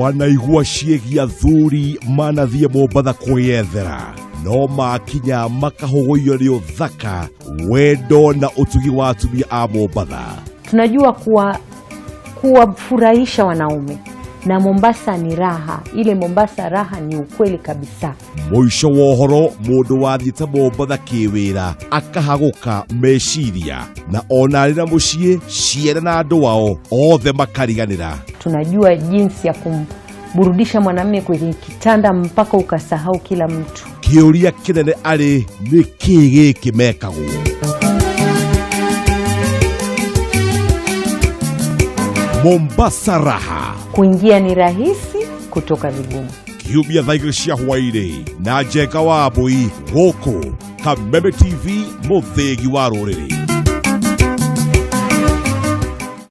wanaigua ciĩgia thuri manathiĩ Mombatha kwĩyethera no makinya makahogoio nĩ ũthaka wendo na ũtugi wa atumia a Mombatha. Tunajua kuwafurahisha wanaume na Mombasa ni raha. Ile Mombasa raha ni ukweli kabisa. Mũico wa ũhoro mũndũ wathiĩte Mombatha kĩwĩra akahaguka meciria na ona arĩ na mũciĩ ciana na andũ wao othe makariganĩra. Tunajua jinsi ya kumburudisha mwanamume kwenye kitanda mpaka ukasahau kila mtu. Kĩũria kĩnene arĩ nĩ kĩĩ gĩkĩ mekagwo. Mombasa raha. Kuingia ni rahisi, kutoka vigumu. Kiumia thaa 2 cia hwaĩ-inĩ na Njenga wa Mbũi gũkũ Kameme TV mũthĩgi wa rũrĩrĩ.